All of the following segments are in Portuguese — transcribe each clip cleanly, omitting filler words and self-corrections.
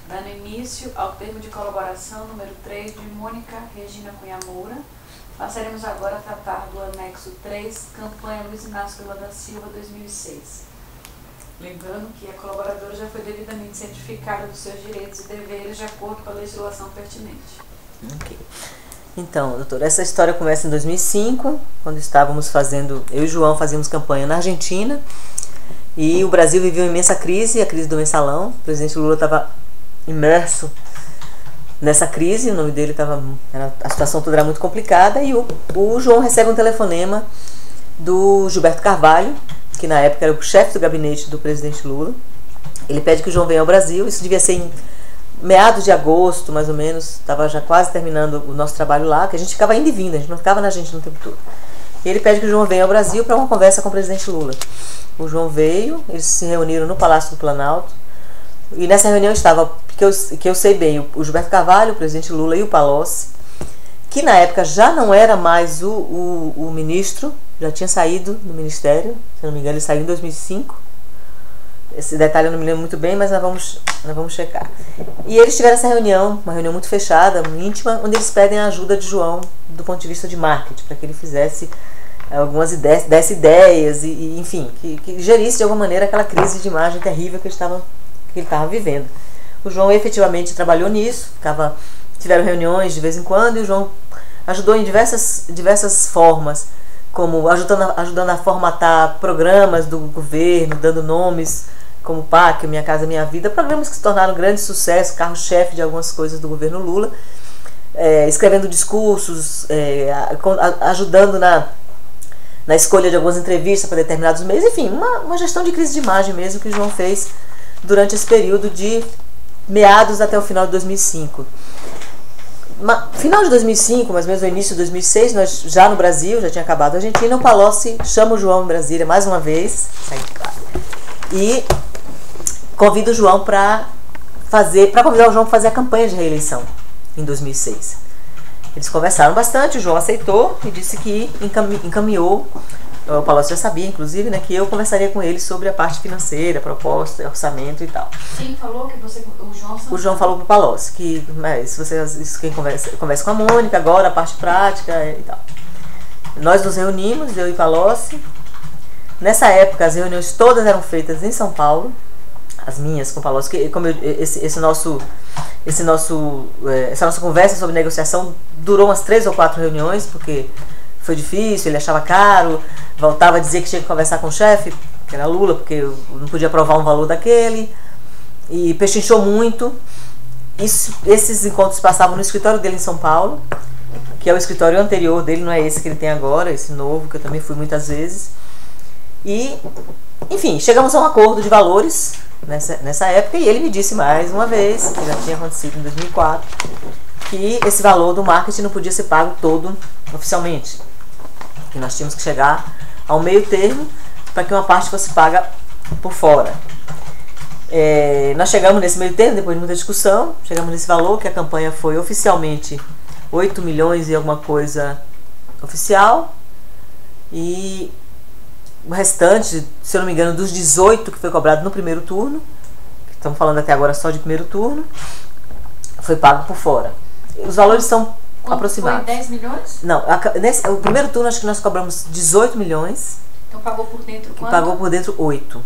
dando início ao termo de colaboração número 3 de Mônica Regina Cunha Moura. Passaremos agora a tratar do anexo 3, campanha Luiz Inácio Lula da Silva 2006. Lembrando que a colaboradora já foi devidamente cientificada dos seus direitos e deveres de acordo com a legislação pertinente. Ok. Então, doutora, essa história começa em 2005, quando estávamos fazendo, eu e o João fazíamos campanha na Argentina, e o Brasil vivia uma imensa crise, a crise do mensalão. O presidente Lula estava imerso nessa crise, o nome dele estava, a situação toda era muito complicada, e o João recebe um telefonema do Gilberto Carvalho, que na época era o chefe do gabinete do presidente Lula. Ele pede que o João venha ao Brasil, isso devia ser em meados de agosto, mais ou menos, estava já quase terminando o nosso trabalho lá, que a gente ficava indo e vindo, a gente não ficava na Argentina o tempo todo. E ele pede que o João venha ao Brasil para uma conversa com o presidente Lula. O João veio, eles se reuniram no Palácio do Planalto, e nessa reunião estava, que eu sei bem, o Gilberto Carvalho, o presidente Lula e o Palocci, que na época já não era mais o ministro, já tinha saído do ministério, se não me engano ele saiu em 2005. Esse detalhe eu não me lembro muito bem, mas nós vamos checar. E eles tiveram essa reunião, uma reunião muito fechada, muito íntima, onde eles pedem a ajuda de João do ponto de vista de marketing, para que ele fizesse algumas ideias, desse ideias e enfim, que gerisse de alguma maneira aquela crise de imagem terrível que ele estava vivendo. O João efetivamente trabalhou nisso, tiveram reuniões de vez em quando, e o João ajudou em diversas formas, como ajudando a formatar programas do governo, dando nomes como PAC, Minha Casa Minha Vida, programas que se tornaram um grande sucesso, carro-chefe de algumas coisas do governo Lula, escrevendo discursos, ajudando na escolha de algumas entrevistas para determinados meios, enfim, uma gestão de crise de imagem mesmo que o João fez durante esse período de meados até o final de 2005. Final de 2005, mais ou menos no início de 2006, nós já no Brasil, já tinha acabado a Argentina, o Palocci chama o João em Brasília mais uma vez, e convida o João para convidar o João para fazer a campanha de reeleição em 2006. Eles conversaram bastante, o João aceitou e disse que encaminhou, o Palocci já sabia, inclusive, né, que eu conversaria com ele sobre a parte financeira, proposta, orçamento e tal. Quem falou que o João... O João falou para o Palocci que quem conversa com a Mônica agora, a parte prática e tal. Nós nos reunimos, eu e Palocci. Nessa época, as reuniões todas eram feitas em São Paulo, as minhas com o Palocci, essa nossa conversa sobre negociação durou umas 3 ou 4 reuniões, porque foi difícil, ele achava caro, voltava a dizer que tinha que conversar com o chefe, que era Lula, porque eu não podia aprovar um valor daquele, e pechinchou muito. Esses encontros passavam no escritório dele em São Paulo, que é o escritório anterior dele, não é esse que ele tem agora, esse novo, que eu também fui muitas vezes. E, enfim, chegamos a um acordo de valores nessa época, e ele me disse mais uma vez, que já tinha acontecido em 2004, que esse valor do marketing não podia ser pago todo oficialmente, que nós tínhamos que chegar ao meio termo para que uma parte fosse paga por fora. Nós chegamos nesse meio termo, depois de muita discussão, chegamos nesse valor, que a campanha foi oficialmente 8 milhões e alguma coisa oficial, e o restante, se eu não me engano, dos 18 que foi cobrado no primeiro turno, estamos falando até agora só de primeiro turno, foi pago por fora. Os valores são aproximados. Foi 10 milhões? Não, o primeiro turno acho que nós cobramos 18 milhões. Então pagou por dentro quanto? Pagou por dentro 8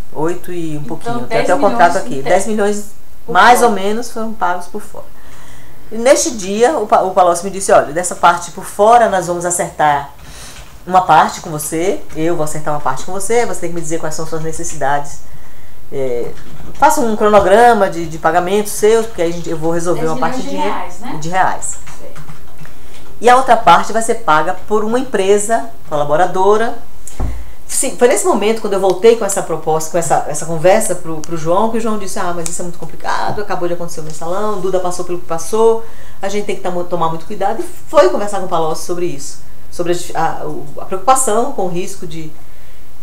e um pouquinho. Tem até o contrato aqui. 10 10 milhões mais ou menos foram pagos por fora. E neste dia o Palocci me disse, olha, dessa parte por fora nós vamos acertar uma parte com você, eu vou acertar uma parte com você tem que me dizer quais são suas necessidades. Faça um cronograma de pagamentos seus, porque aí eu vou resolver uma parte de reais. E a outra parte vai ser paga por uma empresa colaboradora. Sim, foi nesse momento, quando eu voltei com essa proposta, com essa conversa pro João, que o João disse, mas isso é muito complicado, acabou de acontecer o mensalão, Duda passou pelo que passou, a gente tem que tomar muito cuidado, e foi conversar com o Palocci sobre isso, sobre a preocupação com o risco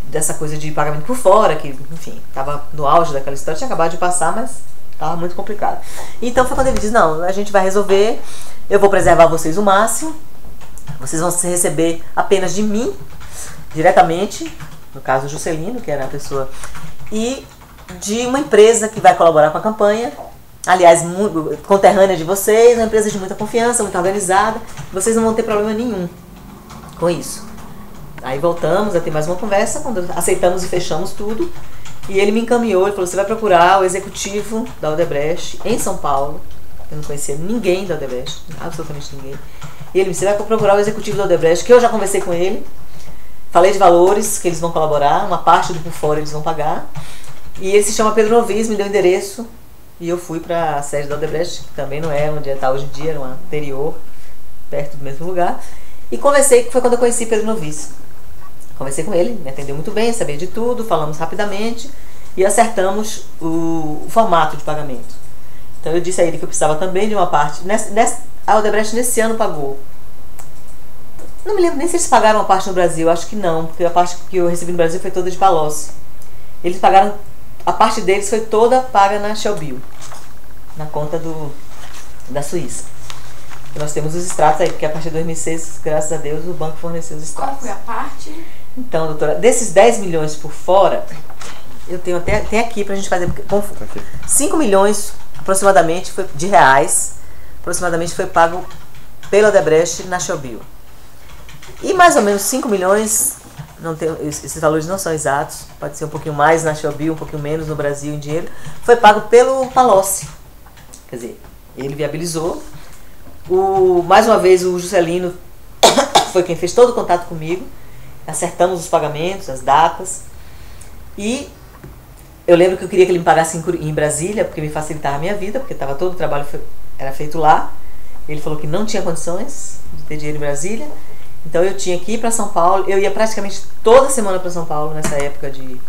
dessa coisa de pagamento por fora, que, enfim, estava no auge daquela história, tinha acabado de passar, mas estava muito complicado. Então foi quando ele disse, não, a gente vai resolver, eu vou preservar vocês o máximo, vocês vão se receber apenas de mim, diretamente, no caso o Juscelino, que era a pessoa, e de uma empresa que vai colaborar com a campanha, aliás, conterrânea de vocês, uma empresa de muita confiança, muito organizada, vocês não vão ter problema nenhum com isso. Aí voltamos a ter mais uma conversa, quando aceitamos e fechamos tudo, e ele me encaminhou, ele falou, você vai procurar o executivo da Odebrecht em São Paulo. Eu não conhecia ninguém da Odebrecht, absolutamente ninguém. E ele me disse, você vai procurar o executivo da Odebrecht, que eu já conversei com ele, falei de valores que eles vão colaborar, uma parte do por fora eles vão pagar. E ele se chama Pedro Novis, me deu o endereço, e eu fui para a sede da Odebrecht, que também não é onde está hoje em dia, era uma anterior, perto do mesmo lugar. E conversei, que foi quando eu conheci Pedro Novis. Conversei com ele, me atendeu muito bem, sabia de tudo, falamos rapidamente e acertamos o formato de pagamento. Então eu disse a ele que eu precisava também de uma parte. A Odebrecht nesse ano pagou. Não me lembro nem se eles pagaram uma parte no Brasil, acho que não, porque a parte que eu recebi no Brasil foi toda de Palocci. Eles pagaram, a parte deles foi toda paga na Shellbill, na conta da Suíça. E nós temos os extratos aí, porque a partir de 2006, graças a Deus, o banco forneceu os extratos. Qual foi a parte? Então, doutora, desses 10 milhões por fora, eu tenho até aqui pra gente fazer, 5 milhões aproximadamente de reais, aproximadamente foi pago pela Odebrecht na Shellbill. E mais ou menos 5 milhões, esses valores não são exatos, pode ser um pouquinho mais na Shellbill, um pouquinho menos no Brasil em dinheiro, foi pago pelo Palocci. Quer dizer, ele viabilizou. Mais uma vez o Juscelino foi quem fez todo o contato comigo, acertamos os pagamentos, as datas, e eu lembro que eu queria que ele me pagasse em Brasília, porque me facilitava a minha vida, porque todo o trabalho era feito lá. Ele falou que não tinha condições de ter dinheiro em Brasília, então eu tinha que ir para São Paulo. Eu ia praticamente toda semana para São Paulo nessa época de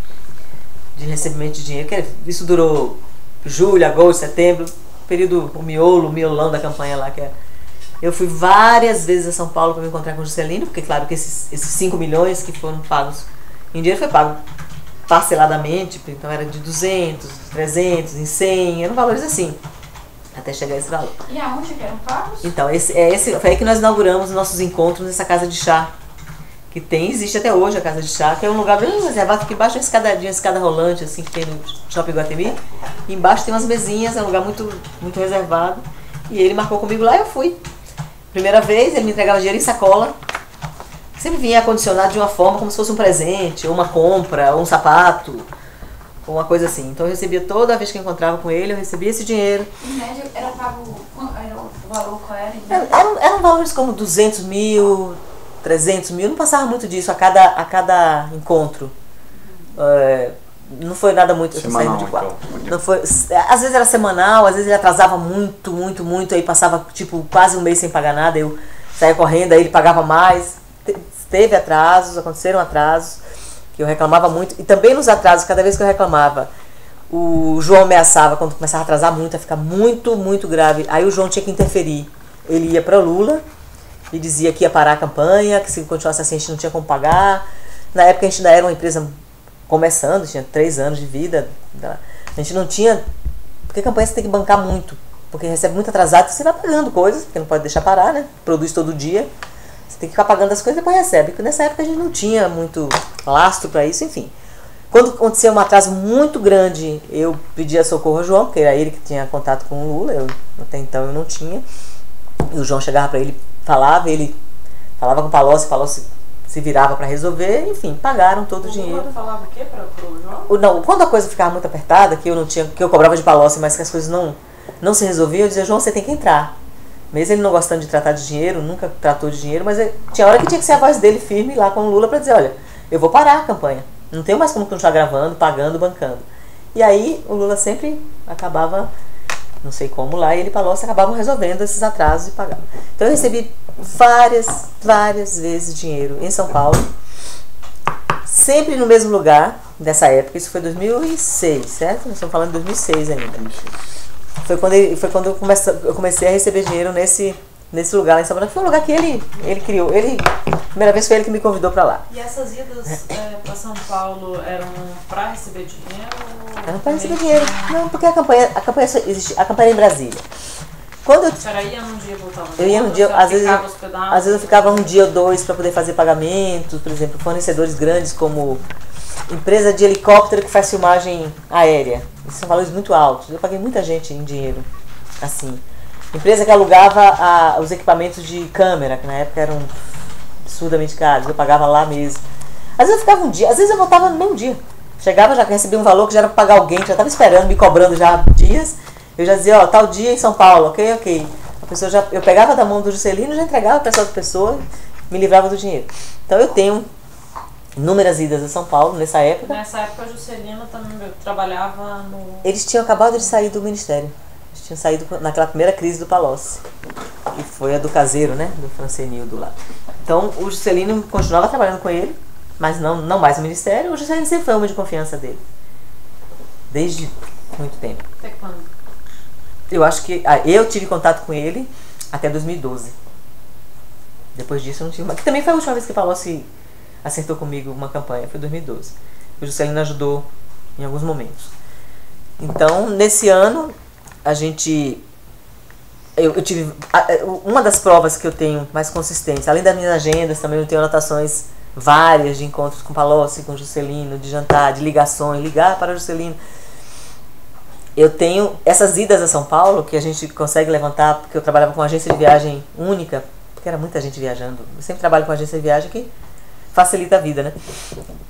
recebimento de dinheiro, isso durou julho, agosto, setembro, período, o miolão da campanha lá, eu fui várias vezes a São Paulo para me encontrar com o Juscelino, porque claro que esses 5 milhões que foram pagos em dinheiro foi pago parceladamente, então era de 200, 300, em 100, eram valores assim, até chegar a esse valor. E aonde que eram pagos? Então, foi aí que nós inauguramos nossos encontros nessa casa de chá, que existe até hoje a casa de chá, que é um lugar bem reservado, aqui embaixo é uma escada rolante, assim, que tem no Shopping Iguatemi, e embaixo tem umas mesinhas, é um lugar muito, muito reservado, e ele marcou comigo lá e eu fui. Primeira vez, ele me entregava dinheiro em sacola, sempre vinha acondicionado de uma forma como se fosse um presente, ou uma compra, ou um sapato, ou uma coisa assim. Então eu recebia toda vez que eu encontrava com ele, eu recebia esse dinheiro. Em média, era pago, o valor qual era? Eram valores como 200 mil, 300 mil, não passava muito disso a cada encontro. Não foi nada muito semanal, de quatro. Então, Não foi, às vezes era semanal, às vezes ele atrasava muito, muito, muito, aí passava tipo quase um mês sem pagar nada, eu saía correndo, aí ele pagava mais. Teve atrasos, aconteceram atrasos, que eu reclamava muito, e também nos atrasos, cada vez que eu reclamava, o João ameaçava quando começava a atrasar muito, a ficar muito, muito grave, aí o João tinha que interferir. Ele ia para Lula e dizia que ia parar a campanha, que se continuasse assim a gente não tinha como pagar. Na época a gente ainda era uma empresa começando, tinha 3 anos de vida, a gente não tinha, porque a campanha você tem que bancar muito, porque recebe muito atrasado, você vai pagando coisas, porque não pode deixar parar, né? Produz todo dia, você tem que ficar pagando as coisas e depois recebe, porque nessa época a gente não tinha muito lastro para isso, enfim. Quando aconteceu um atraso muito grande, eu pedia socorro ao João, porque era ele que tinha contato com o Lula, até então eu não tinha, e o João chegava para ele falava com o Palocci se virava para resolver, enfim, pagaram todo o dinheiro. O falava o quê para o João? Não, quando a coisa ficava muito apertada, que eu cobrava de Palocci, mas que as coisas não se resolviam, eu dizia, João, você tem que entrar. Mesmo ele não gostando de tratar de dinheiro, nunca tratou de dinheiro, mas tinha hora que tinha que ser a voz dele firme lá com o Lula para dizer, olha, eu vou parar a campanha, não tenho mais como continuar gravando, pagando, bancando. E aí o Lula sempre acabava, não sei como lá, e ele e Palocci acabavam resolvendo esses atrasos e pagavam. Então eu recebi várias vezes dinheiro em São Paulo, sempre no mesmo lugar, nessa época, isso foi 2006, certo? Nós estamos falando de 2006 ainda. Foi quando eu comecei a receber dinheiro nesse lugar lá em São Paulo, que foi um lugar que ele criou. A primeira vez foi ele que me convidou para lá. E essas idas para São Paulo eram para receber dinheiro? Era para receber dinheiro. Não, porque a campanha era em Brasília. Quando eu... A senhora ia num dia e voltava? Eu ia num dia, às vezes eu ficava um dia ou dois para poder fazer pagamentos, por exemplo, fornecedores grandes como empresa de helicóptero que faz filmagem aérea. Esses são valores muito altos. Eu paguei muita gente em dinheiro, assim. Empresa que alugava os equipamentos de câmera, que na época eram absurdamente caros. Eu pagava lá mesmo. Às vezes eu ficava um dia, às vezes eu voltava no mesmo dia. Chegava, já recebia um valor que já era para pagar alguém, que já estava esperando, me cobrando já há dias. Eu já dizia, ó, tal dia em São Paulo, ok. A pessoa eu pegava da mão do Juscelino, já entregava para essa outra pessoa, me livrava do dinheiro. Então eu tenho inúmeras idas a São Paulo nessa época. Nessa época a Juscelino também trabalhava no... Eles tinham acabado de sair do ministério. Eles tinham saído naquela primeira crise do Palocci, que foi a do caseiro, né, do Francenildo lá. Então o Juscelino continuava trabalhando com ele, mas não mais no ministério. O Juscelino sempre foi homem de confiança dele, desde muito tempo. Até quando? Eu acho que eu tive contato com ele até 2012. Depois disso eu não tive mais. Que também foi a última vez que o Palocci acertou comigo uma campanha, foi 2012. O Juscelino ajudou em alguns momentos. Então, nesse ano, a gente... Eu tive... Uma das provas que eu tenho mais consistência, além das minhas agendas, também eu tenho anotações várias de encontros com Palocci, com Juscelino, de jantar, de ligações, ligar para o Juscelino. Eu tenho essas idas a São Paulo, que a gente consegue levantar, porque eu trabalhava com uma agência de viagem única, porque era muita gente viajando. Eu sempre trabalho com agência de viagem que facilita a vida, né?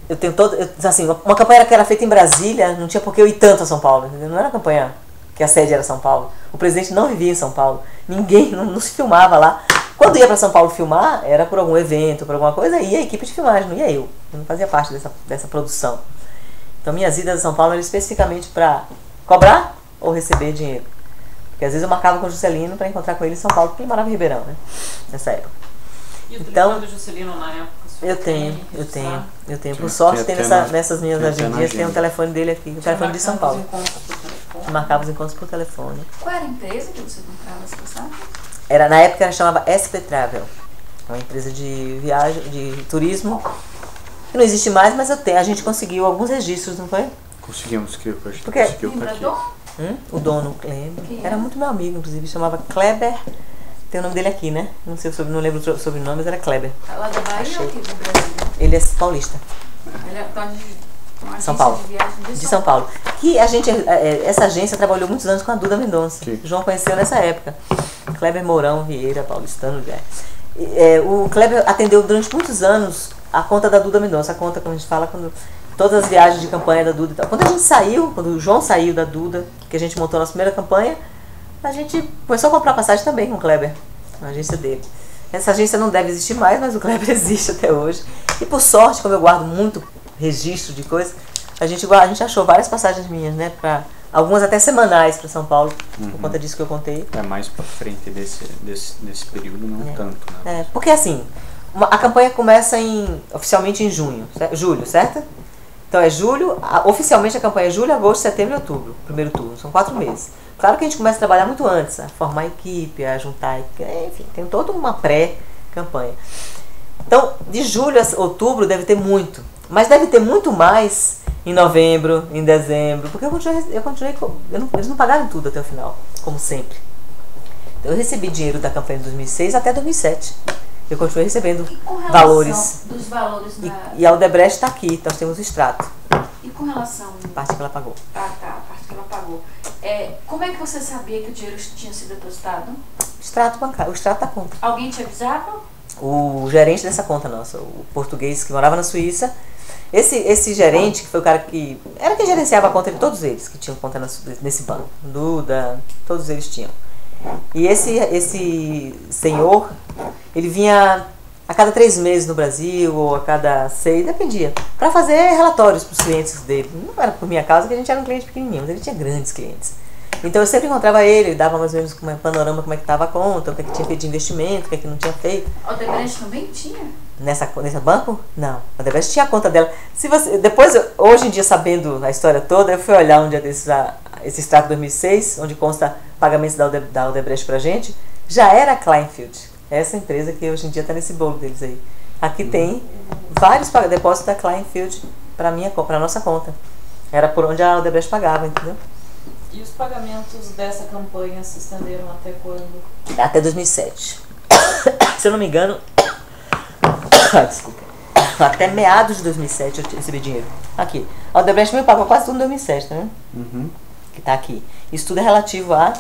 Eu tenho assim, uma campanha que era feita em Brasília, não tinha por que eu ir tanto a São Paulo, entendeu? Não era uma campanha que a sede era São Paulo. O presidente não vivia em São Paulo. Ninguém, não se filmava lá. Quando ia para São Paulo filmar, era por algum evento, por alguma coisa, ia a equipe de filmagem, não ia eu. Eu não fazia parte dessa produção. Então minhas idas a São Paulo eram especificamente para cobrar ou receber dinheiro. Porque às vezes eu marcava com o Juscelino para encontrar com ele em São Paulo, porque ele morava em Ribeirão, né? Nessa época. E o então, telefone do Juscelino na época? Eu tenho. Por sorte, tem nessas minhas agendinhas, tem um telefone dele aqui, o telefone de São Paulo. Marcava os encontros por telefone. Qual era a empresa que você comprava, você sabe? Na época ela chamava SP Travel. Uma empresa de viagem, de turismo, que não existe mais, mas a gente conseguiu alguns registros, não foi? Conseguimos, que eu acho que porque conseguiu pra aqui. O dono, Kleber, era muito meu amigo, inclusive, chamava Kleber. Tem o nome dele aqui, né? Não sei, não lembro o sobrenome, mas era Kleber. Lá da Bahia ou aqui do Brasil? Ele é paulista. Ele é de São Paulo. De São Paulo. Que essa agência trabalhou muitos anos com a Duda Mendonça. O João conheceu nessa época. Kleber Mourão Vieira, paulistano. O Kleber atendeu durante muitos anos a conta da Duda Mendonça. A conta, como a gente fala, quando todas as viagens de campanha da Duda e tal. Quando a gente saiu, quando o João saiu da Duda, que a gente montou a nossa primeira campanha, a gente começou a comprar passagem também com o Kleber, na agência dele. Essa agência não deve existir mais, mas o Kleber existe até hoje. E por sorte, como eu guardo muito registro de coisas, a gente achou várias passagens minhas, né? Algumas até semanais para São Paulo, por conta disso que eu contei. É mais para frente desse período, não tanto, né? Porque assim, a campanha começa oficialmente em julho, certo? Então é julho, oficialmente a campanha é julho, agosto, setembro e outubro, primeiro turno, são 4 meses. Claro que a gente começa a trabalhar muito antes, a formar equipe, a juntar, enfim, tem toda uma pré-campanha. Então, de julho a outubro deve ter muito, mas deve ter muito mais em novembro, em dezembro, porque eles não pagaram tudo até o final, como sempre. Então, eu recebi dinheiro da campanha de 2006 até 2007. Eu continuei recebendo valores. Dos valores e a Odebrecht está aqui, nós temos o extrato. E com relação... A parte que ela pagou. A parte que ela pagou. Como é que você sabia que o dinheiro tinha sido depositado? Extrato bancário, o extrato da conta. Alguém te avisava? O gerente dessa conta nossa, o português que morava na Suíça. Esse gerente, que foi o cara que... Era quem gerenciava a conta de todos eles, que tinham conta nesse banco. Duda, todos eles tinham. E esse senhor, ele vinha a cada 3 meses no Brasil, ou a cada 6, dependia, para fazer relatórios para os clientes dele. Não era por minha causa, que a gente era um cliente pequenininho, mas ele tinha grandes clientes. Então eu sempre encontrava ele dava mais ou menos um panorama como é que estava a conta, o que é que tinha feito de investimento, o que é que não tinha feito. A Odebrecht também tinha? Nesse banco? Não. A Odebrecht tinha a conta dela. Depois, hoje em dia, sabendo a história toda, eu fui olhar um dia desses, esse extrato de 2006, onde consta pagamentos da Odebrecht pra gente, já era a Kleinfeld. Essa empresa que hoje em dia está nesse bolo deles aí. Aqui tem vários depósitos da Kleinfeld para a nossa conta. Era por onde a Odebrecht pagava, entendeu? E os pagamentos dessa campanha se estenderam até quando? Até 2007. Se eu não me engano... Desculpa. Até meados de 2007 eu recebi dinheiro. Aqui. A Odebrecht me pagou quase tudo em 2007, tá vendo? Uhum. Que tá aqui. Isso tudo é relativo à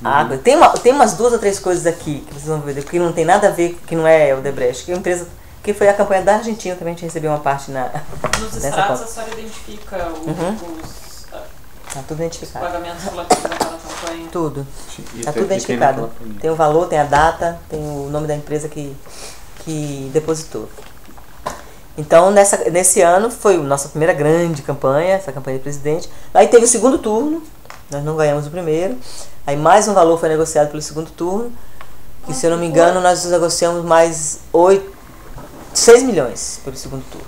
água. Tem umas 2 ou 3 coisas aqui que vocês vão ver que não tem nada a ver, que não é Odebrecht. Que é uma empresa, que foi a campanha da Argentina, também a gente recebeu uma parte Nos nessa extratos conta. a senhora identifica Tá tudo os identificado. pagamentos relativos àquela campanha. Tudo. E Tá tem- tudo e identificado. naquela planilha. Tem o valor, tem a data, tem o nome da empresa que depositou. Então, nesse ano, foi a nossa primeira grande campanha, essa campanha de presidente. Aí teve o segundo turno, nós não ganhamos o primeiro. Aí mais um valor foi negociado pelo segundo turno. E se eu não me engano, nós negociamos mais 6 milhões pelo segundo turno.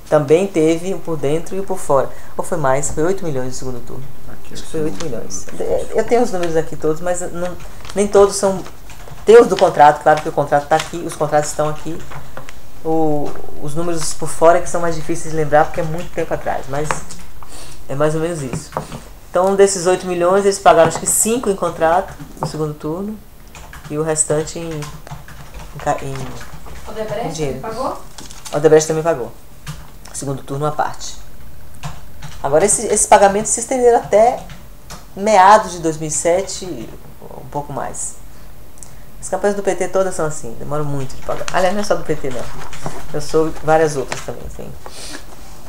Também teve o por dentro e o por fora. Ou foi mais? Foi 8 milhões no segundo turno. Aqui, Acho que foi 8 milhões. aqui. Eu tenho os números aqui todos, mas nem todos são... Tem os do contrato, claro que o contrato está aqui, os contratos estão aqui. Os números por fora que são mais difíceis de lembrar porque é muito tempo atrás, mas é mais ou menos isso. Então, desses 8 milhões, eles pagaram acho que 5 em contrato no segundo turno e o restante em Odebrecht dinheiro. pagou? A Odebrecht também pagou. Segundo turno, à parte. Agora, esses pagamentos se estenderam até meados de 2007, um pouco mais. As campanhas do PT todas são assim, demoram muito de pagar. Aliás, não é só do PT, não. Eu sou várias outras também, tem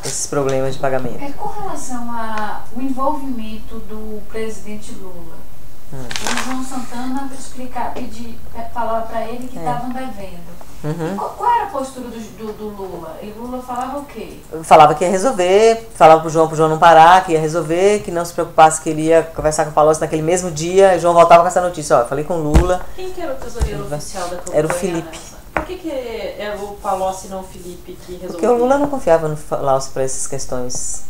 esses problemas de pagamento. Com relação ao envolvimento do presidente Lula, o João Santana falava para ele que estavam devendo. Qual era a postura do Lula? E Lula falava o quê? Falava que ia resolver, falava pro João não parar, que ia resolver, que não se preocupasse, que ele ia conversar com o Palocci naquele mesmo dia. E o João voltava com essa notícia, ó, eu falei com o Lula. Quem que era o tesoureiro oficial da campanha? Era o Felipe. Nessa? Por que era o Palocci e não o Felipe que resolveu? Porque o Lula não confiava no Palocci para essas questões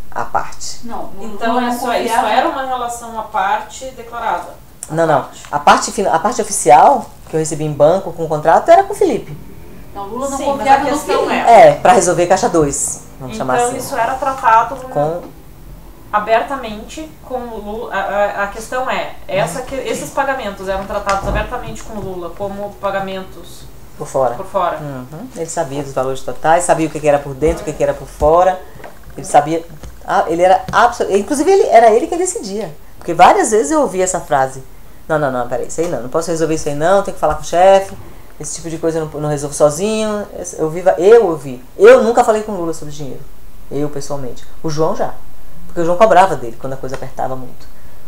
à parte. Não, Então Lula não isso confiava. era uma relação à parte declarada? Não. A parte oficial, que eu recebi em banco com o contrato, era com o Felipe. Não, Lula não Sim, mas confiava a no questão Felipe. é- Para resolver caixa 2, vamos chamar Então assim. isso era tratado Com abertamente com o Lula. A questão é, esses pagamentos eram tratados abertamente com o Lula como pagamentos por fora. por fora. Ele sabia dos valores totais, sabia o que era por dentro, o que era por fora. Ele sabia. Ele era absolutamente. Inclusive, era ele que decidia. Porque várias vezes eu ouvi essa frase. Não, peraí, isso aí não posso resolver isso aí não, tenho que falar com o chefe. Esse tipo de coisa eu não resolvo sozinho. Eu ouvi. Eu nunca falei com o Lula sobre dinheiro. Eu, pessoalmente. O João já. Porque o João cobrava dele quando a coisa apertava muito.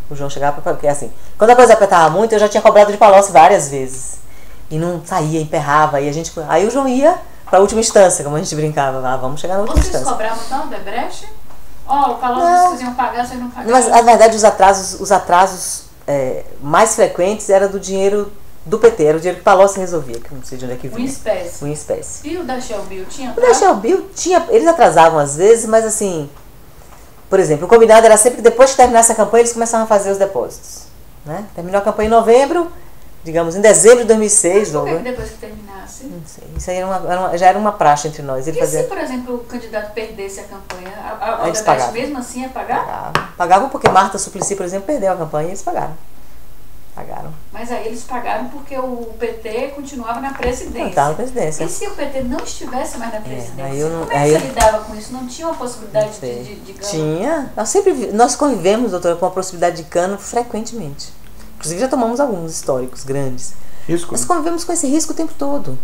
O João chegava para... Porque assim, quando a coisa apertava muito, eu já tinha cobrado de Palocci várias vezes. E não saía, emperrava. Aí o João ia para a última instância, como a gente brincava. Vamos chegar na última Vocês instância. cobravam então, Odebrecht? O Palocci vocês iam pagar, vocês não pagavam? Mas, na verdade, os atrasos mais frequentes eram do dinheiro do PT. Era o dinheiro que Palocci resolvia, que não sei de onde é que Um vinha. espécie. Em espécie. E o da Shell Bill tinha? O da Shell Bill tinha... Eles atrasavam às vezes, mas assim... Por exemplo, o combinado era sempre que depois que terminasse a campanha, eles começavam a fazer os depósitos. Né? Terminou a campanha em novembro, digamos, em dezembro de 2006. Por que depois que terminasse? Não sei. Isso aí já era uma praxe entre nós. Ele E fazia... se, por exemplo, o candidato perdesse a campanha, a Eles Odebrecht pagavam. mesmo assim ia pagar? Pagavam porque Marta Suplicy, por exemplo, perdeu a campanha e eles pagaram. Mas aí eles pagaram porque o PT continuava na Não, presidência. tá na presidência. E se o PT não estivesse mais na presidência? aí eu não- Como é que aí você eu- lidava com isso? Não tinha uma possibilidade Não sei. de Tinha. Nós convivemos, doutora, com a possibilidade de cano frequentemente. Inclusive já tomamos alguns históricos grandes. Risco. Nós convivemos com esse risco o tempo todo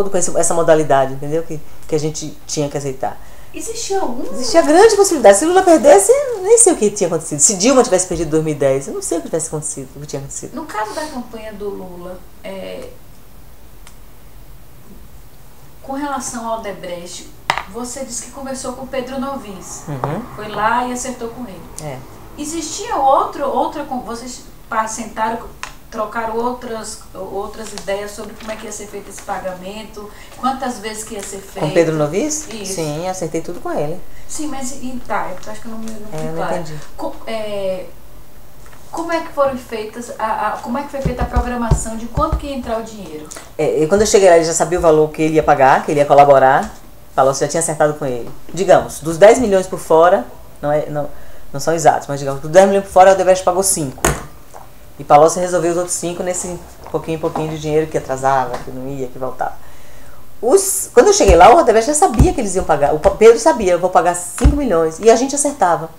com essa modalidade, entendeu? Que a gente tinha que aceitar. Existia algum? Existia grande possibilidade. Se Lula perdesse, eu nem sei o que tinha acontecido. Se Dilma tivesse perdido em 2010, eu não sei o que tivesse acontecido, o que tinha acontecido. No caso da campanha do Lula, com relação ao Odebrecht, você disse que conversou com o Pedro Novis. Foi lá e acertou com ele. É. Existia vocês sentaram, trocaram outras ideias sobre como é que ia ser feito esse pagamento, quantas vezes que ia ser feito. Com Pedro Novis? Isso. Sim, acertei tudo com ele. Sim, mas eu acho que eu não me Eu fui não clara. entendi. Como é que foram feitas, como é que foi feita a programação de quanto que ia entrar o dinheiro? E quando eu cheguei lá, ele já sabia o valor que ele ia pagar, que ele ia colaborar. Palocci já tinha acertado com ele. Digamos, dos 10 milhões por fora, não são exatos, mas digamos, dos 10 milhões por fora, o Odebrecht pagou 5. E Palocci resolveu os outros 5 nesse pouquinho em pouquinho de dinheiro que atrasava, que não ia, que voltava. Quando eu cheguei lá, o Odebrecht já sabia que eles iam pagar. O Pedro sabia, eu vou pagar 5 milhões. E a gente acertava.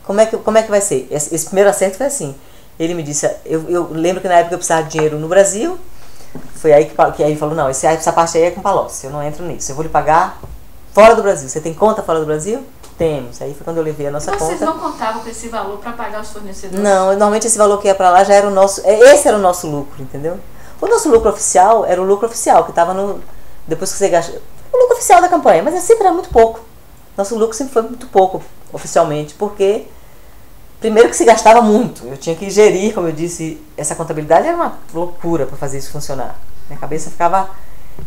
Como é que vai ser? Esse primeiro acerto foi assim. Ele me disse, eu lembro que na época eu precisava de dinheiro no Brasil. Foi aí que aí ele falou, não, essa parte aí é com Palocci, eu não entro nisso. Eu vou lhe pagar fora do Brasil. Você tem conta fora do Brasil? Temos. Aí foi quando eu levei a nossa conta. Vocês não contavam com esse valor para pagar os fornecedores? Não, normalmente esse valor que ia para lá já era o nosso. Esse era o nosso lucro, entendeu? O nosso lucro oficial era o lucro oficial, que estava no. Depois que você gasta. O lucro oficial da campanha, mas sempre era muito pouco. Nosso lucro sempre foi muito pouco, oficialmente, porque. Primeiro que se gastava muito. Eu tinha que gerir, como eu disse, essa contabilidade era uma loucura para fazer isso funcionar. Minha cabeça ficava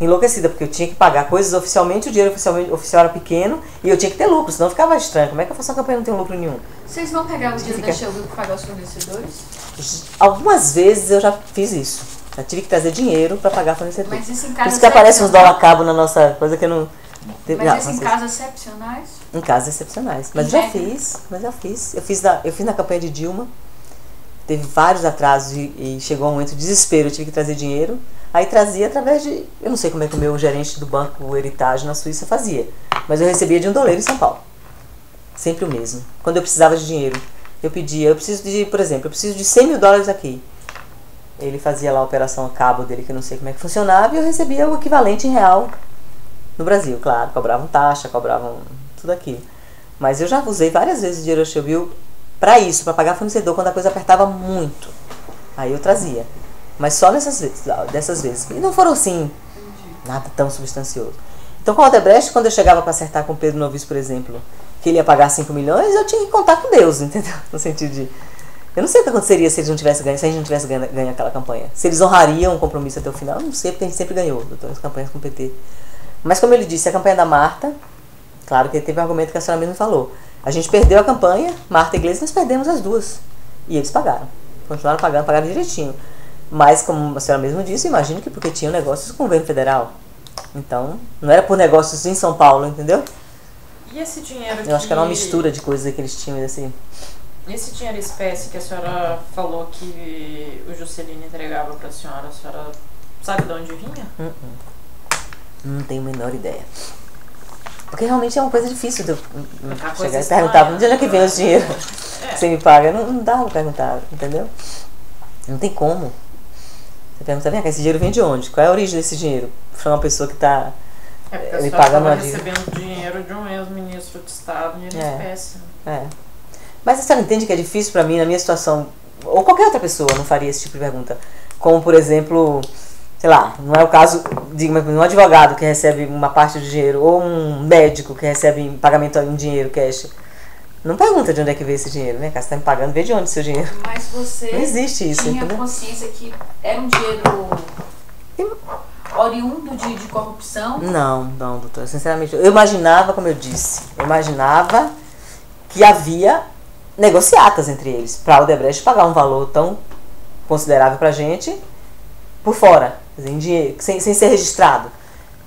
enlouquecida, porque eu tinha que pagar coisas oficialmente, o dinheiro oficial era pequeno e eu tinha que ter lucro, senão ficava estranho. Como é que eu faço uma campanha e não tenho lucro nenhum? Vocês vão pegar o dinheiro da Shelby para pagar os fornecedores? Algumas vezes eu já fiz isso. Já tive que trazer dinheiro para pagar fornecedores. Mas isso em Por casos isso que aparece uns dólar cabo na nossa coisa que eu não... Mas isso em casos excepcionais? Em casos excepcionais. Mas eu já fiz. Eu fiz na campanha de Dilma. Teve vários atrasos e chegou um momento de desespero. Eu tive que trazer dinheiro. Aí trazia através de... Eu não sei como é que o meu gerente do banco Heritage na Suíça fazia. Mas eu recebia de $1 em São Paulo. Sempre o mesmo. Quando eu precisava de dinheiro, eu pedia... Por exemplo, eu preciso de $100 mil aqui. Ele fazia lá a operação a cabo dele, que eu não sei como é que funcionava. E eu recebia o equivalente em real no Brasil, claro. Cobravam taxa, cobravam tudo aquilo. Mas eu já usei várias vezes o dinheiro da Shelby para isso, para pagar fornecedor quando a coisa apertava muito. Aí eu trazia. Mas só dessas vezes. E não foram assim, nada tão substancioso. Então com o Odebrecht, quando eu chegava para acertar com o Pedro Novis, por exemplo, que ele ia pagar 5 milhões, eu tinha que contar com Deus, entendeu? No sentido de... Eu não sei o que aconteceria se eles não tivessem ganho, se a gente não tivesse ganho aquela campanha. Se eles honrariam o compromisso até o final, não sei, porque a gente sempre ganhou, doutor, as campanhas com o PT. Mas como ele disse, a campanha da Marta, claro que teve um argumento que a senhora mesmo falou. A gente perdeu a campanha, Marta e Iglesias, nós perdemos as duas. E eles pagaram. Continuaram pagando, pagaram direitinho. Mas, como a senhora mesmo disse, imagino que porque tinham negócios com o governo federal. Então, não era por negócios em São Paulo, entendeu? E esse dinheiro Eu acho que era uma mistura de coisas que eles tinham, assim. Esse dinheiro espécie que a senhora falou que o Juscelino entregava para a senhora sabe de onde vinha? Não tenho a menor ideia. Porque realmente é uma coisa difícil de eu chegar e perguntar de onde é que vem os dinheiro que você me paga. Não dá pra perguntar, entendeu? Não tem como. Você pergunta, vem cá, esse dinheiro vem de onde? Qual é a origem desse dinheiro? Para uma pessoa que está me pagando uma dívida. Recebendo dinheiro de um ex-ministro de Estado em espécie. Mas a senhora entende que é difícil para mim, na minha situação, ou qualquer outra pessoa não faria esse tipo de pergunta. Como, por exemplo... Sei lá, não é o caso de um advogado que recebe uma parte do dinheiro ou um médico que recebe pagamento em dinheiro, cash. Não pergunta de onde é que veio esse dinheiro, né? Cara, você está me pagando, vê de onde seu dinheiro. Mas você não existe isso, tinha entendeu? Consciência que era um dinheiro oriundo de corrupção? Não, doutora. Sinceramente, eu imaginava, como eu disse, que havia negociatas entre eles para o Odebrecht pagar um valor tão considerável para a gente por fora. Em dinheiro, sem ser registrado.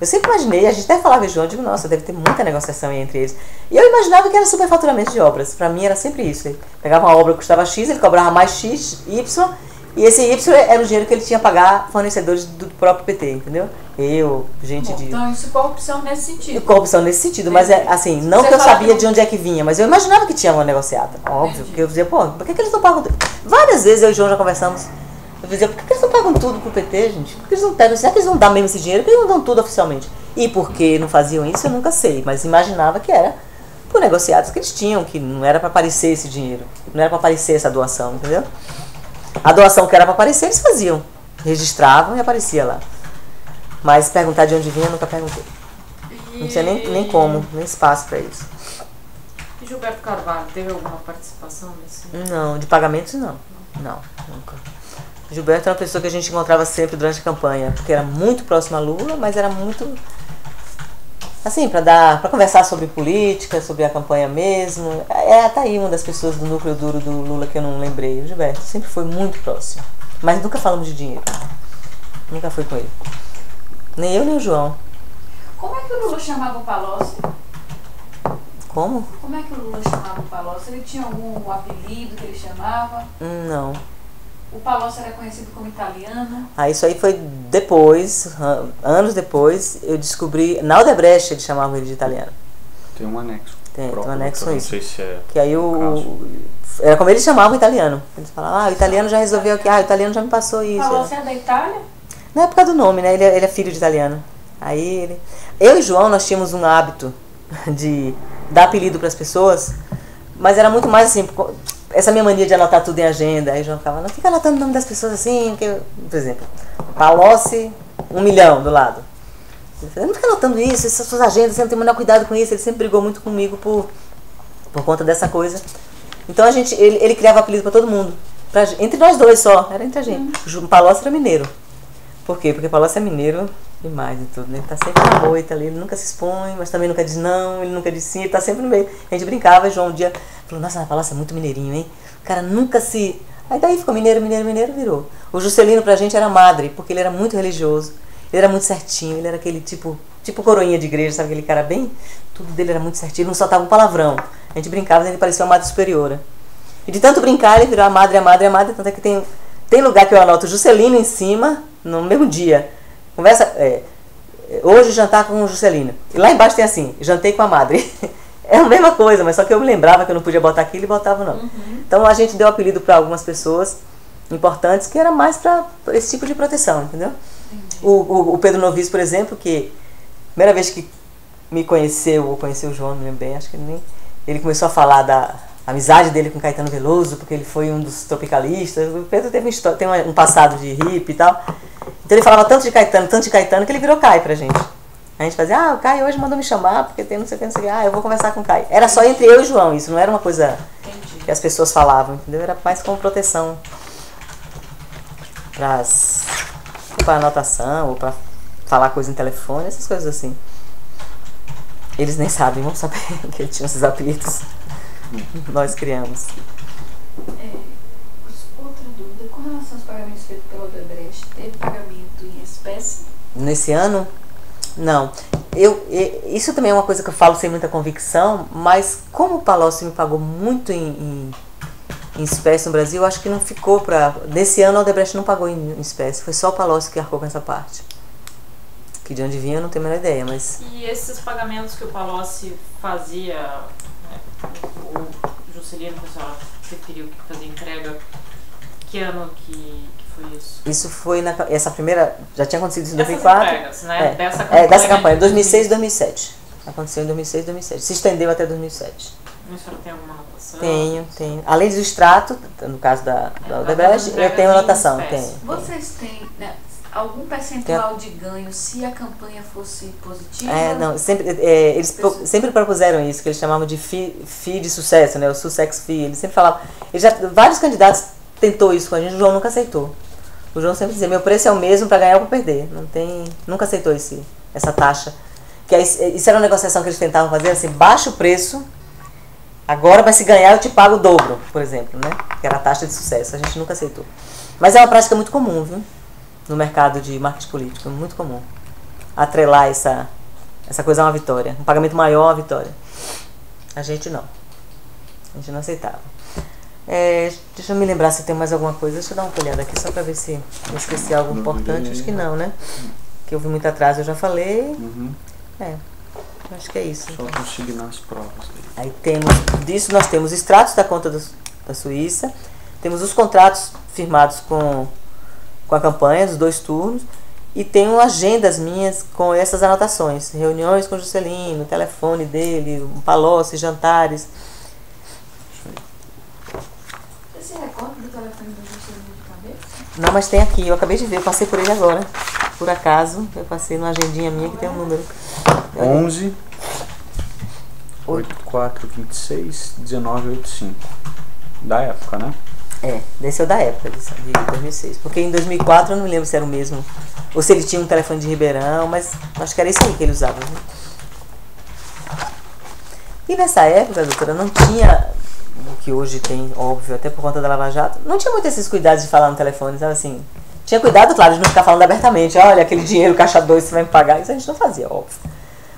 Eu sempre imaginei, a gente até falava de João, eu digo, nossa, deve ter muita negociação aí entre eles. E eu imaginava que era superfaturamento de obras. Pra mim era sempre isso. Ele pegava uma obra que custava X, ele cobrava mais X, Y, e esse Y era o dinheiro que ele tinha a pagar fornecedores do próprio PT, entendeu? Então isso é corrupção nesse sentido. Corrupção nesse sentido, mas é assim, não que eu sabia de onde é que vinha, mas eu imaginava que tinha uma negociata. Óbvio, porque eu dizia, pô, por que eles não pagam? Várias vezes eu e o João já conversamos. Eu dizia, por que eles não pagam tudo pro PT, gente? Por que eles não pegam? Será que eles não dão mesmo esse dinheiro? Por que eles não dão tudo oficialmente? E por que não faziam isso, eu nunca sei. Mas imaginava que era por negociados que eles tinham, que não era para aparecer esse dinheiro. Não era para aparecer essa doação, entendeu? A doação que era para aparecer, eles faziam. Registravam e aparecia lá. Mas perguntar de onde vinha, eu nunca perguntei. Não tinha nem como, nem espaço para isso. E Gilberto Carvalho, teve alguma participação nesse? Não, de pagamentos não. Não, nunca. Gilberto era uma pessoa que a gente encontrava sempre durante a campanha, porque era muito próximo a Lula, mas era muito assim, para conversar sobre política, sobre a campanha mesmo. Tá aí uma das pessoas do núcleo duro do Lula que eu não lembrei. O Gilberto sempre foi muito próximo, mas nunca falamos de dinheiro. Nunca foi com ele. Nem eu, nem o João. Como é que o Lula chamava o Palocci? Como? Como é que o Lula chamava o Palocci? Ele tinha algum apelido que ele chamava? Não. O Palocci era conhecido como italiano. Isso aí foi depois, anos depois, eu descobri, na Odebrecht eles chamavam ele de italiano. Tem um anexo. Tem próprio, um anexo não isso. sei se é Que aí caso. era como eles chamavam o italiano. Eles falavam, o italiano já resolveu aqui, o italiano já me passou O isso. Palocci é da Itália? Não é por causa do nome, né? Ele é filho de italiano. Eu e João, nós tínhamos um hábito de dar apelido para as pessoas, mas era muito mais assim, essa minha mania de anotar tudo em agenda. Aí o João ficava, não fica anotando o nome das pessoas assim, porque, por exemplo, Palocci, 1 milhão do lado. Eu não fica anotando isso, essas suas agendas, você não tem o menor cuidado com isso. Ele sempre brigou muito comigo por conta dessa coisa. Então ele criava apelido para todo mundo. Entre nós dois só, era entre a gente. O Palocci era mineiro. Por quê? Porque Palocci é mineiro demais e tudo, né? Ele tá sempre na moita ali, ele nunca se expõe, mas também nunca diz não, ele nunca diz sim, ele tá sempre no meio. A gente brincava, e João um dia falou, nossa, Palocci é muito mineirinho, hein? O cara nunca se... Aí daí ficou mineiro, virou. O Juscelino pra gente era madre, porque ele era muito religioso, ele era muito certinho, ele era aquele tipo coroinha de igreja, sabe? Aquele cara bem... Tudo dele era muito certinho, ele não soltava um palavrão. A gente brincava, ele parecia uma madre superiora. E de tanto brincar, ele virou a madre, tanto é que tem lugar que eu anoto Juscelino em cima, no mesmo dia. Conversa, hoje jantar com o Juscelino. E lá embaixo tem assim, jantei com a madre. É a mesma coisa, mas só que eu me lembrava que eu não podia botar aquilo e botava não. Uhum. Então a gente deu apelido para algumas pessoas importantes que era mais para esse tipo de proteção, entendeu? O Pedro Novis, por exemplo, que primeira vez que me conheceu, ou conheceu o João, não lembro bem, acho que ele começou a falar da amizade dele com Caetano Veloso, porque ele foi um dos tropicalistas. O Pedro tem um passado de hippie e tal. Então ele falava tanto de Caetano, que ele virou Caio pra gente. A gente fazia, o Caio hoje mandou me chamar, porque tem não sei o que, eu vou conversar com o Caio. Era só entre eu e o João, isso não era uma coisa que as pessoas falavam, entendeu? Era mais como proteção para anotação, ou para falar coisa em telefone, essas coisas assim. Eles nem sabem, vão saber que ele tinha esses apelidos. Nós criamos. Outra dúvida, com relação aos pagamentos feitos pela Odebrecht, teve pagamento em espécie? Nesse ano? Não. Isso também é uma coisa que eu falo sem muita convicção, mas como o Palocci me pagou muito em espécie no Brasil, eu acho que não ficou para... Nesse ano a Odebrecht não pagou em espécie, foi só o Palocci que arcou com essa parte. Que de onde vinha eu não tenho a menor ideia, mas... E esses pagamentos que o Palocci fazia, o Juscelino, que a senhora preferiu que fazia entrega, que ano que foi isso? Isso foi essa primeira... Já tinha acontecido isso em 2004. Essas entregas, né? Dessa campanha, 2006 e 2007. Aconteceu em 2006 e 2007. Se estendeu até 2007. A senhora tem alguma anotação? Tenho. Além do extrato, no caso da Odebrecht, eu tenho anotação. Vocês têm... Né, algum percentual de ganho se a campanha fosse positiva? Eles sempre propuseram isso, que eles chamavam de FII de sucesso, né? O Success Fee. Eles sempre falavam. Vários candidatos tentou isso com a gente, o João nunca aceitou. O João sempre dizia, meu preço é o mesmo para ganhar ou para perder. Nunca aceitou essa taxa. Isso era uma negociação que eles tentavam fazer, assim, baixa o preço, agora, mas se ganhar eu te pago o dobro, por exemplo, né? Que era a taxa de sucesso. A gente nunca aceitou. Mas é uma prática muito comum, viu? No mercado de marketing político, muito comum. Atrelar essa coisa a uma vitória. Um pagamento maior a uma vitória. A gente não. A gente não aceitava. Deixa eu me lembrar se tem mais alguma coisa. Deixa eu dar uma olhada aqui só para ver se eu esqueci algo importante. Acho que não, né? Que eu vi muito atrás, eu já falei. Uhum. Acho que é isso. Só consignar as provas dele. Aí disso nós temos extratos da conta da Suíça. Temos os contratos firmados com a campanha, dos 2 turnos, e tenho agendas minhas com essas anotações, reuniões com o Juscelino, telefone dele, um Palocci, jantares. Você se recorda do telefone do Juscelino de cabeça? Não, mas tem aqui, eu acabei de ver, eu passei por ele agora, por acaso, eu passei numa agendinha minha que tem um número. 11 8426 1985. Da época, né? Desse é o da época, de 2006. Porque em 2004 eu não me lembro se era o mesmo, ou se ele tinha um telefone de Ribeirão, mas acho que era isso aí que ele usava. Né? E nessa época, doutora, não tinha, o que hoje tem, óbvio, até por conta da Lava Jato, não tinha muito esses cuidados de falar no telefone, sabe assim? Tinha cuidado, claro, de não ficar falando abertamente, olha, aquele dinheiro, caixa 2, você vai me pagar, isso a gente não fazia, óbvio.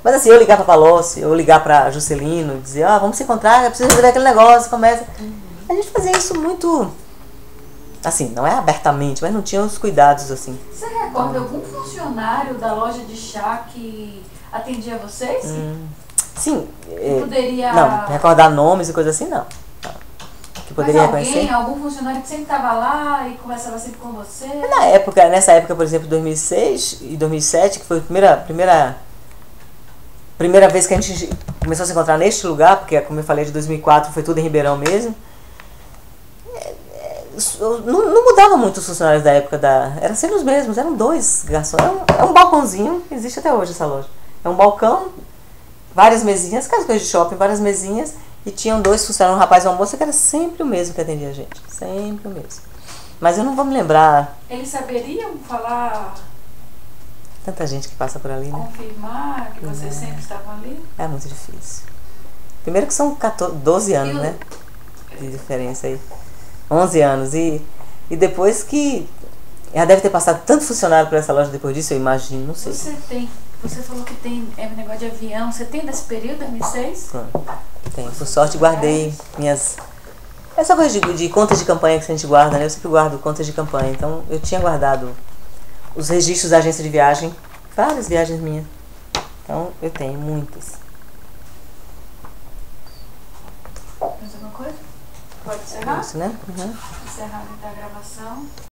Mas assim, eu ligar para Palocci, eu ligar para Juscelino, dizer, vamos se encontrar, eu preciso resolver aquele negócio, começa... A gente fazia isso muito Assim, não é abertamente, mas não tinha os cuidados assim. Você recorda algum funcionário da loja de chá que atendia vocês? Sim. Poderia... Não, recordar nomes e coisa assim, não. Que poderia Mas alguém, reconhecer. algum funcionário que sempre estava lá e conversava sempre com você? Nessa época, por exemplo, 2006 e 2007, que foi a primeira vez que a gente começou a se encontrar neste lugar, porque, como eu falei, de 2004 foi tudo em Ribeirão mesmo. Não mudava muito os funcionários da época eram sempre os mesmos, eram 2 garçons. É um balcãozinho, existe até hoje essa loja. É um balcão, várias mesinhas, aquelas coisas de shopping, várias mesinhas, e tinham 2 funcionários, um rapaz e uma moça, que era sempre o mesmo que atendia a gente. Sempre o mesmo. Mas eu não vou me lembrar. Eles saberiam falar, Tanta gente que passa por ali, né? confirmar que vocês sempre estavam ali? É muito difícil. Primeiro que são 12 anos, né? De diferença aí. 11 anos. E depois que... Já deve ter passado tanto funcionário por essa loja depois disso, eu imagino, não sei. Você falou que tem negócio de avião. Você tem desse período, 2006? Tenho. Por sorte, guardei minhas... Essa coisa de contas de campanha que a gente guarda, né? Eu sempre guardo contas de campanha. Então, eu tinha guardado os registros da agência de viagem. Várias viagens minhas. Então, eu tenho muitas. Mais alguma coisa? Pode encerrar? Isso, né? Encerramento da gravação.